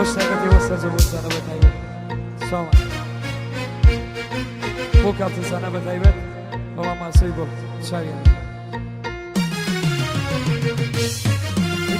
خوش تایبەتی وەستە جەبۆزانە بە تایبەت ساڵە بۆ کاتزانە بە تایبەت بەڵام ماسەی بۆ چاویان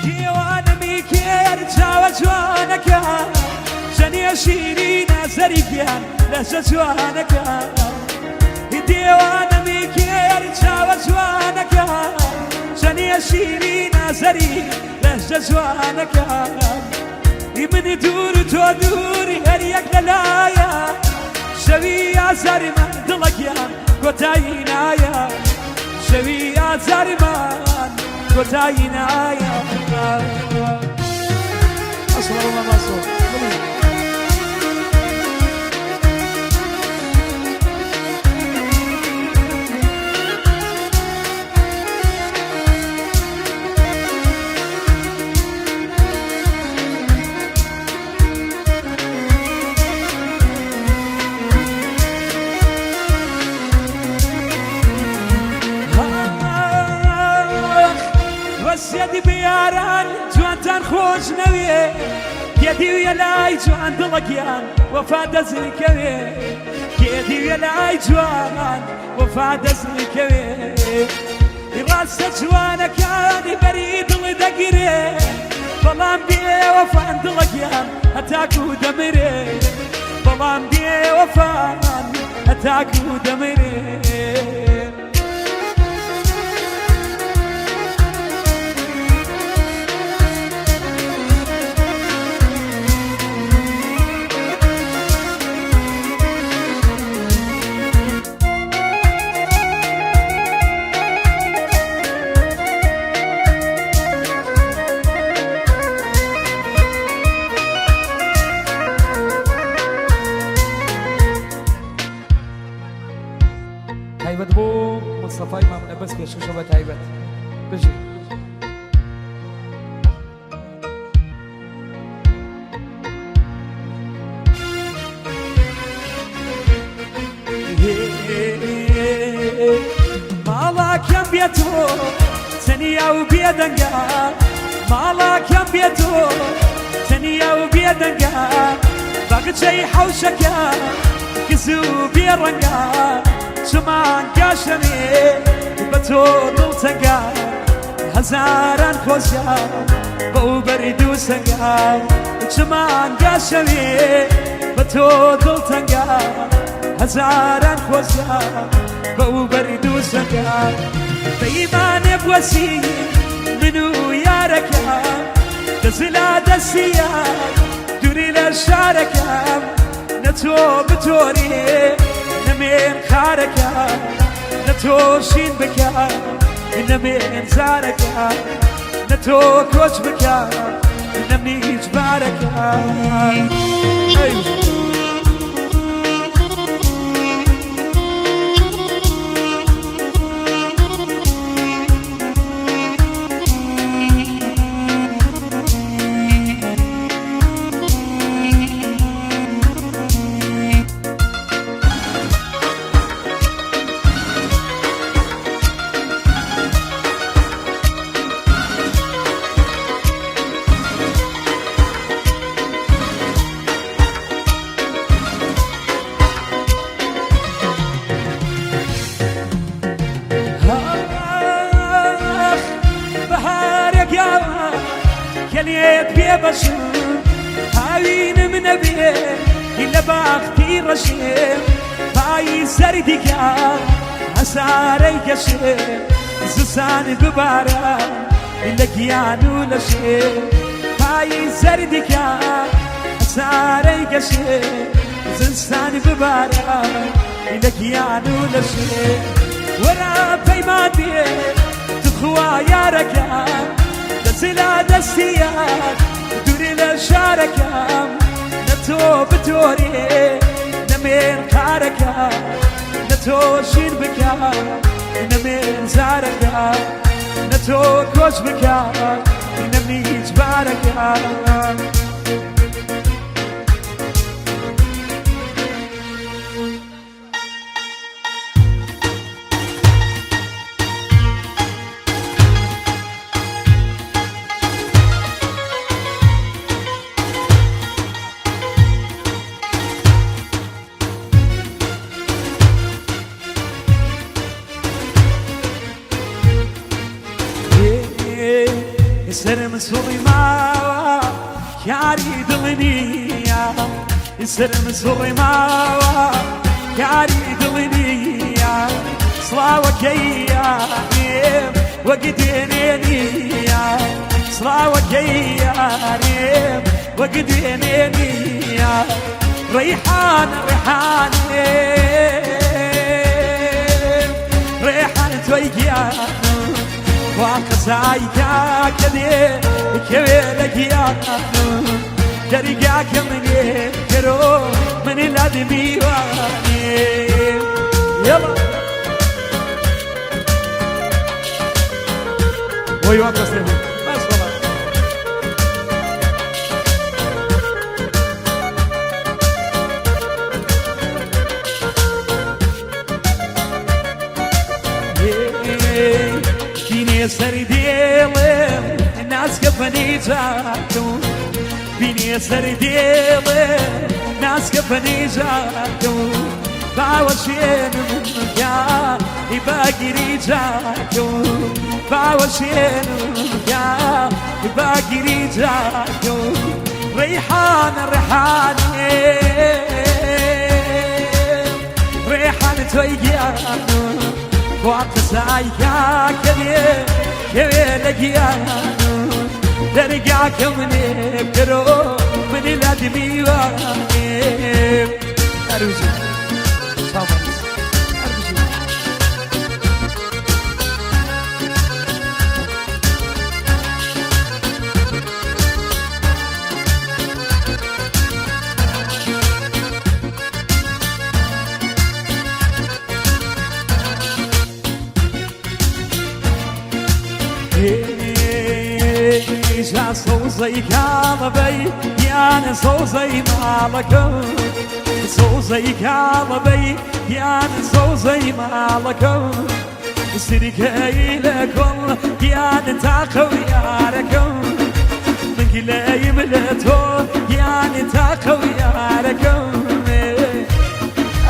دیوانەمی کێر چاوە جوانەکە شەنیە شیرینە زەریفیان لەشە جوانەکە دیوانەمی کێر چاوە جوانەکە شەنیە شیرینە زەریف لەشە جوانەکە منی دوور و تۆ دووری هەر یەک لەلایە شەوی ئازاری من دڵەکیان کۆتایی نایە شەوی ئازاری من کۆتایی نایە ئەسڵەوە ماسۆ وەسیەتی بیاران جوانتان خۆش نەوێ کێدیویە لای جوان دڵەکیان وەفا دەزیکەوێ کێدیویە لای جوان وەفا دەزیکەوێ ڕاستە جوانەکانی بەری دڵی دەگیرێ بەڵام بێوەفان دڵەکیان هەتاکو دەمرێ بەڵام بێوەفان هەتاکو دەمرێ تایبەت بۆ مستەفای مامنە بەس پێشکەشە بە تایبەت بژی ماڵاکەم بێتۆ تەنیا و بێدەنگە ماڵاکەم بێتۆ تەنیا و بێدەنگە باغچەی حەوشەکە کز و بێڕەنگە چمان گاشەمێ بە تۆ دڵتەنگە هەزاران خۆشە بەو بەری دوو سەنگە چمان گاشەمێ بە تۆ دڵتەنگە هەزاران خۆشە بەو بەری دوو سەنگە بەیمانێ بوەسی من و یارەکەم دەزلا دەستیە دووری لە شارەکەم نە تۆ بتۆری نەمێن خارەکە نە تۆ شین بکە نەمێن زارەکە نە تۆ کۆچ بکە نەمیج بارەکە کەلێت پێ بەشم هاوینم نەبێ لە باختی ڕەشێم پایی سەردیکە هەسارەی گەشێ زستان ببارە لە گیان و لە شێ پایی سەردیکە هەسارەی گەشێ زستان ببارە لە گیان و لە شێ وەرە پەیمان بێ تخوا یارەکەم دەزلا دەستیان دووری لە شارەکەم نە تۆ بتۆرێ نەمێن کارەکە نە تۆ شین بکە نەمێن زارەکە نە تۆ کۆچ بکە نەمیج بارەکە سوري ما كاري دلنيا يسرم سوري ما كاري دلنيا صلاوك يا ريم وقدينيني صلاوك يا ريم وقدينيني ريحان ريحان ريحان تويقيا واقصايكا كذي كويلك يا درقاك مني كرو من الادمي واني يلا ويوان تسليم بس والله بيني سرديلم الناس كفني جاكو بيني سرديلم الناس كفني جاكو باوشين من يا باقي رجاكو باوشين يا باقي رجاكو ريحان ريحان ريحان تويقيانو وقت سايكا كذي كذي لقيانو درقاك مني برو من الادمي واني أرجو شامل أرجو جا صوزي كالبي يانا صوزي مالكو صوزي كالبي يانا صوزي مالكو سركي لكل يانا تاقو ياركو مقلاي ملتو يانا تاقو ياركو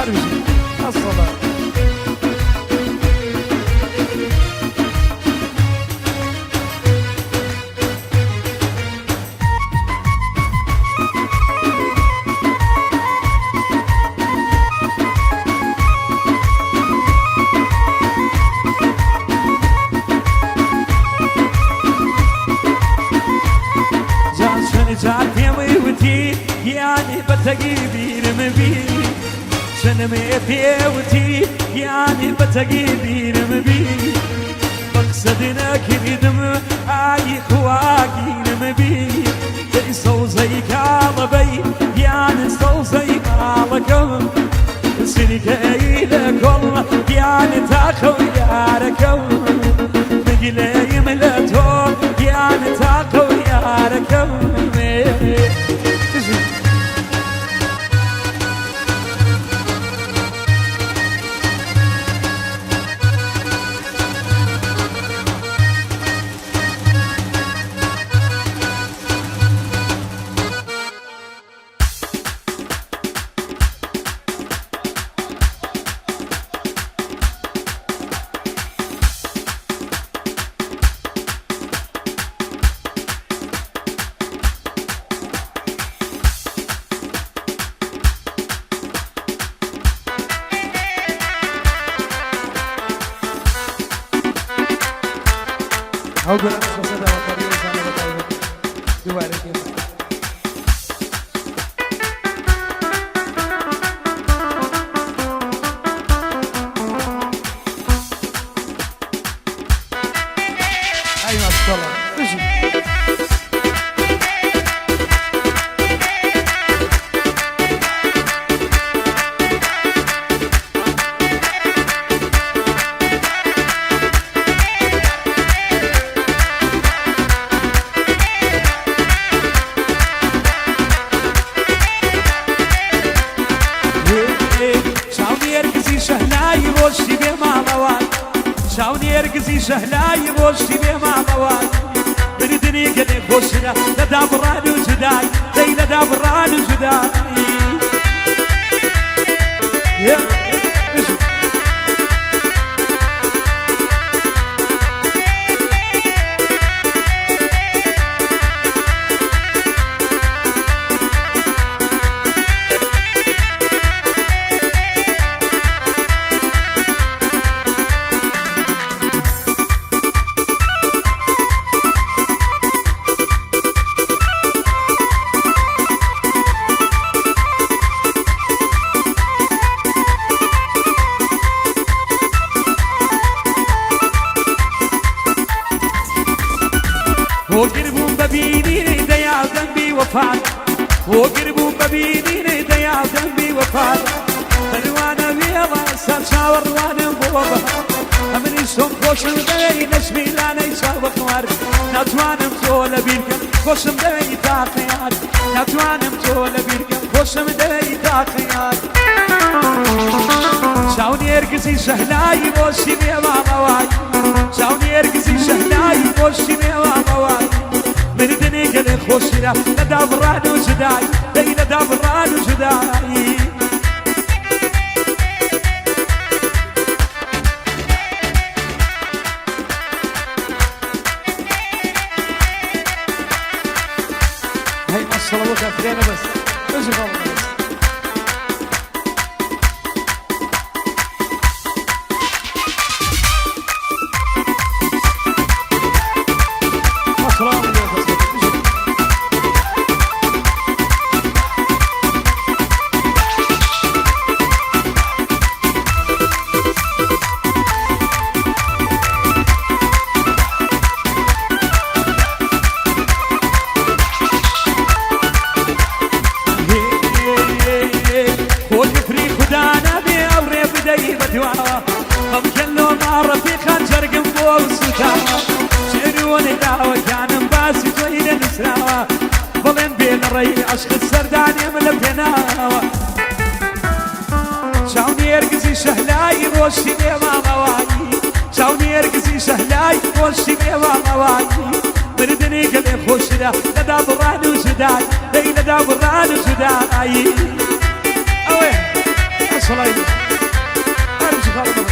أرجو الصلاة جاتي ويوتي يعني بتقيبي رمبي شنمي بيوتي يعني بتقيبي رمبي مقصدنا كريدم اي خواقي رمبي تيسو زي كالبي يعني سو زي مالكم سركي لكل يعني تاخو ياركم مقلاي ملتو يعني تاخو ياركم أقول أنا قصدها وطريقة أنا بتعرف دوالي كيف أيوة الصلاة شاوني ارقزي شهلاي بوشتي بما مواد بردني قلي بوشنا لدى بران وجداي زي لدى بران وجداي وفات وقربوا ببيني ديا ذنبي وفات وانا بيضا سرشاور وانا بوضا امني سون خوشم دي نشمي لانا يسابق وار نتوانم تولى بيركم خوشم دي تاقيات نتوانم تولى بيركم خوشم دي تاقيات شاوني ارقصي شهلاي بوشي بيضا مواي شاوني ارقصي شهلاي بوشي بيضا مواي من دني قلي خوشنا لدى براد وجداي دي لدى براد وجداي هاي ما الصلوات أفرينا بس اجي غلط بس السلام عليكم عشق السرداني من البناوة شاوني ارقزي شهلاي روشي بيما مواي شاوني ارقزي شهلاي روشي بيما مواي من دني قلي خوشنا لدى بران وجداي لي لدى بران وجداي اوي اصلاي ارجي خالد بس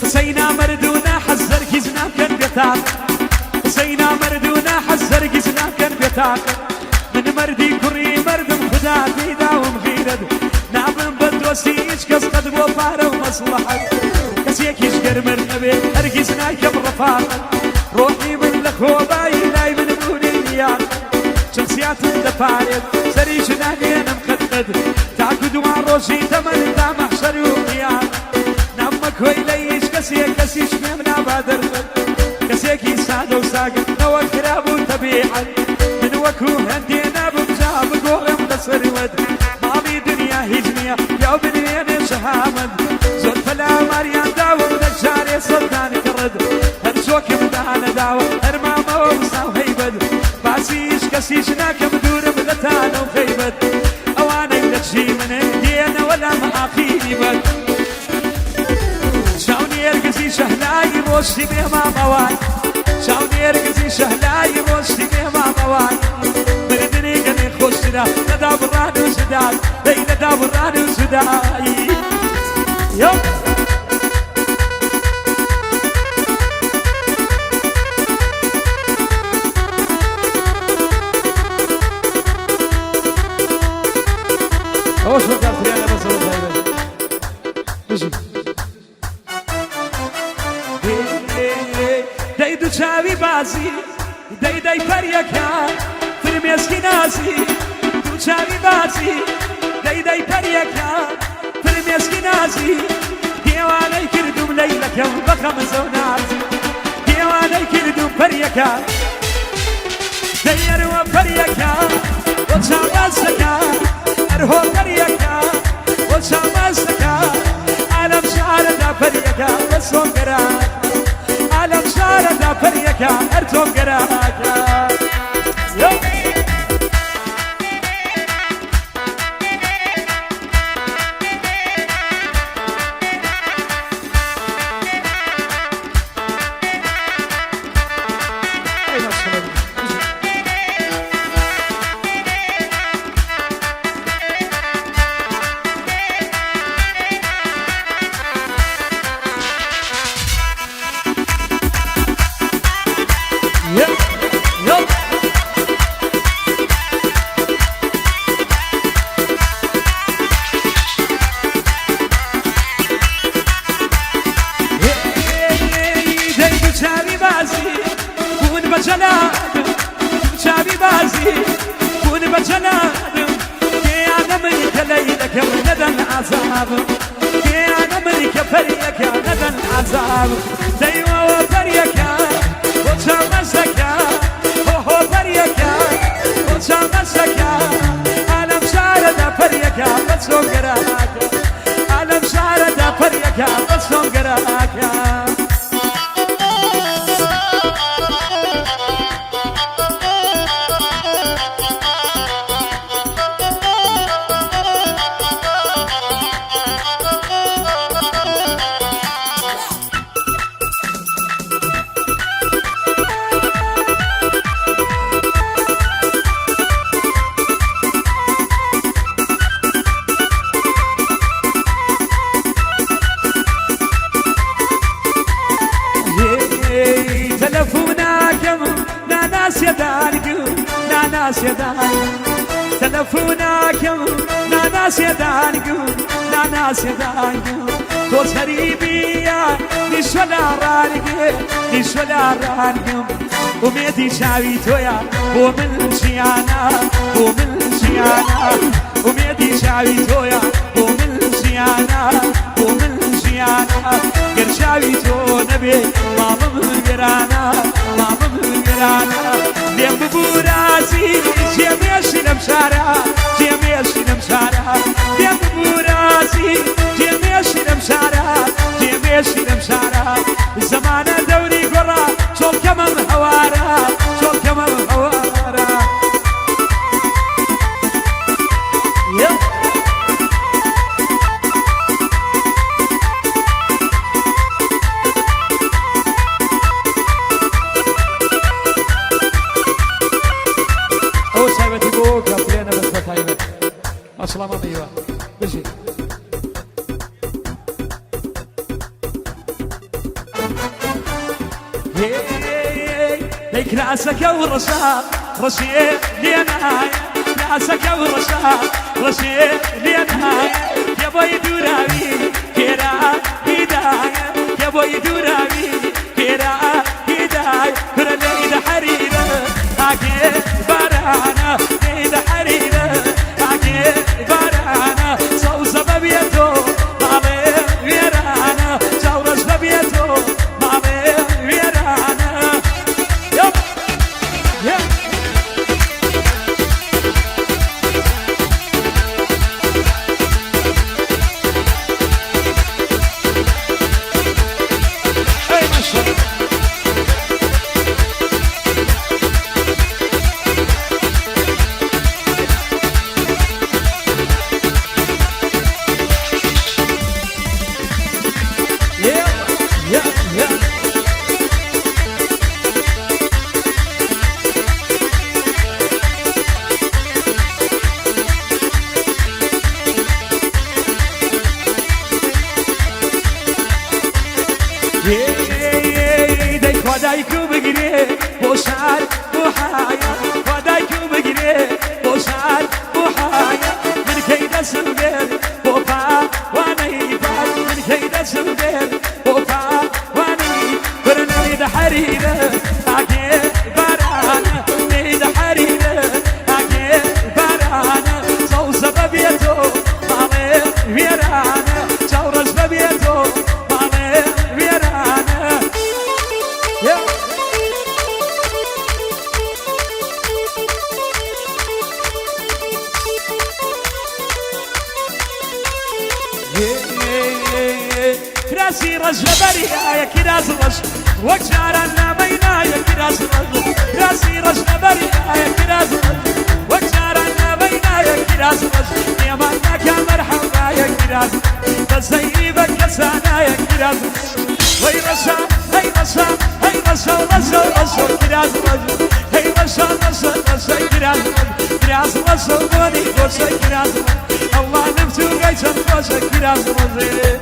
قصينا مردونا حزر كزنا كان بيتاق قصينا مردونا حزر كزنا كان بيتاق من مردي كري مردم خدا بيدا ومغيرد نعم بدوسيش كس قد وفاره ومصلحة كسيك يشقر مرنبي هرقزنا كم رفاق روحي من لخوباي لاي من بوني النيار شمسيات الدفايد سريشنا لينا مخدد تعقد مع روشي تمن دا محشر وقيار نعمك ويليش كسيش ميمنا بادر كسيكي سادة وساقط نوى كراب وطبيعة من وكو هندينا بمجاب قولم نصر ود مامي دنيا هجنية يا بنيين شهامد زود فلا مريان داوة ونجاري سلطان كرد هرشوك مدانا داوة هرماما ومسا وهيبد باسيش كسيشنا كمدور مدتانا وخيبد اوانا يدشي من هندينا ولا معاقيني بد شاوني ارقزي شهلاي موشي بيما مواي شاوني ارقزي شهلاي موشي بيما مواي بردني قلي خوشنا لدى بران وزداي لي لدى بران وزداي يوم اوش وقت ريانا بس وزايبه اجي دايدو شاوي بازي داي فريكا فرمي اسكنازي دو شاوي بازي داي فريكا فرمي اسكنازي ديواني كردوم ليلك بخمس ونازي ديواني كردوم فريكا دايرو فريكا وشامسكا ارهو فريكا وشامسكا عالم شاردا فريكا وسوكراك عالم شاردا فريكا ارتوم قراكا بجنانم يا أنا من كليلك ولد العذاب يا أنا العذاب دايما وبريكا وشامسكا هو بريكا وشامسكا عالم شارد بريكا بسوم قراكا عالم شارد بريكا بسوم قراكا ناناس يدان تلفوناكم ناناس يدانكم ناناس يدانكم توس هريبيا نشولا رانكم وميدي شاوي تويا ومن شيانا وميدي شاوي تويا ومن شيانا قرشاوي تو نبي ما بمقرانا ليم بوراسي جيميش نمشارا ليم بوراسي جيميش نمشارا زمان دوري قرا شو كمان حوارا أسلام أيوة بشي ليك راسك ورشاق رشيق ليناي راسك ورشاق رشيق ليناي يا بوي دوراوي كيرا هداية يا بوي دوراوي كيرا هداية كرا ليد حريرة هاكي بارانا ليد حريرة بارانا صوصة ببيتو مامي ويرانا جورش ببيتو مامي ويرانا يب يب اي ماشي خدايكو بقري بوشال بوحايا خدايكو بقري بوشال بوحايا من كيد سلبير بوفا وانيفا من كيد سلبير بوفا واني برنيد حريرة اكي بارانا نيد حريرة اكي بارانا صوصة ببيتو مامي ويرانا جورش ببيتو مامي ويرانا كراسي رجل بريا يا كراس رجل وجارنا بينا يا كراس رجل كراسي رجل بريا يا كراس رجل وجارنا بينا يا كراس رجل يا مالك يا مرحبا يا كراس بزيبك كسانا يا كراس هي رشا هي رشا هي رشا رشا كراس رجل هي رشا رشا كراس رجل بوني رشا كراس الله نمتو قيتم رشا كراس رجل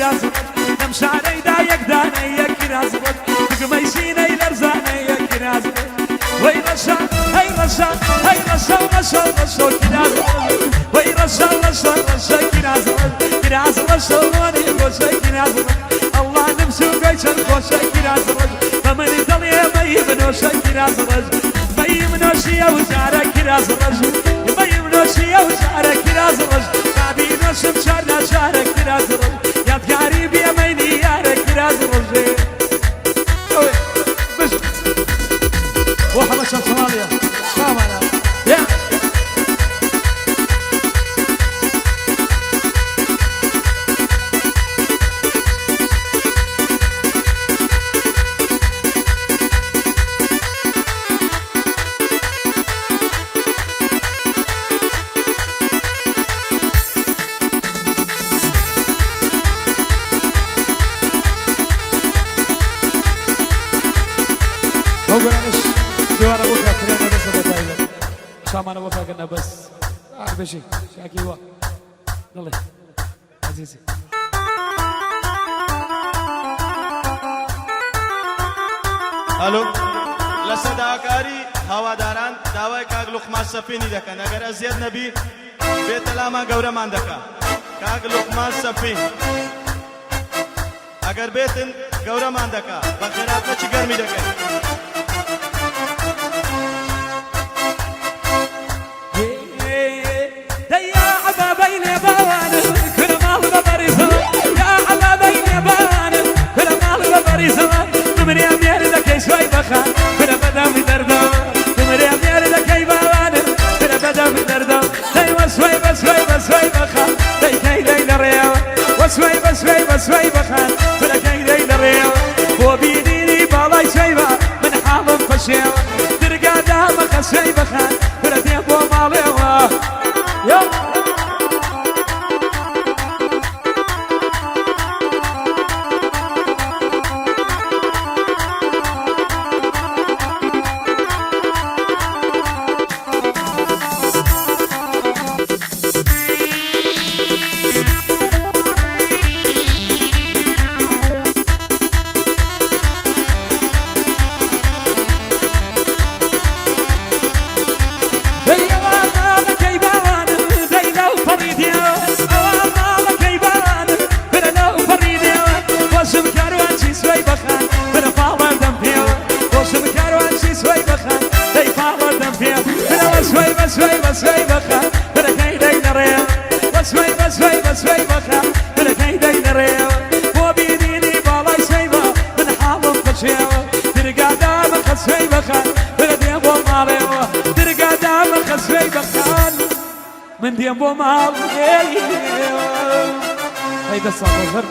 كراز نمشي علي دا يقدانا يا كراز تقميشيني لرزانا يا كراز وي رشا هاي رشا هاي رشا رشا رشا كراز وي رشا رشا رشا كراز كراز رشا واني رشا كراز الله نمشي وقيشن خوشا كراز فمن دلي مي منوشا كراز مي منوشي وزارة كراز مي منوشي وزارة كراز نادي نوشم شارنا شارة كراز يا تقاري بيا ميني يارة كراز بس وحمد شمس صوماليا سلام عليكم يا دوار ابو كافر انا بس بدايله سامان ابو فاقنا بس عارف شيء شاكي وا يلا عزيزي الو لصداقاري هواداران داوای کاغ لقمان صفینی دکن اگر ازید نبی بیت لاما گورمان دکا کاغ لقمان صفین اگر بیتن گورمان دکا بخیرات نچی گرمی دکن شوي بخان بلا بدا في دردو تمري امير لك اي بوانه بلا بدا في دردو داي وسوي بسوي بسوي بخان داي كاي داي دريو وسوي بسوي بسوي بخان بلا كاي داي دريو بو بيديني بالاي شيبه من حاضن فشيو ترقى دام خشي بخان بلا ديبو ماليو يو بسوي بسوي بخان بلا كاي داي نريو بسوي بسوي بسوي بخان بلا كاي داي نريو بو بيديني بالاي شيبه من حاضن فشيو ترقى دام خسوي بخان بلا ديبو ماليو ترقى دام خسوي بخان من ديبو ماليو هيدا الصوت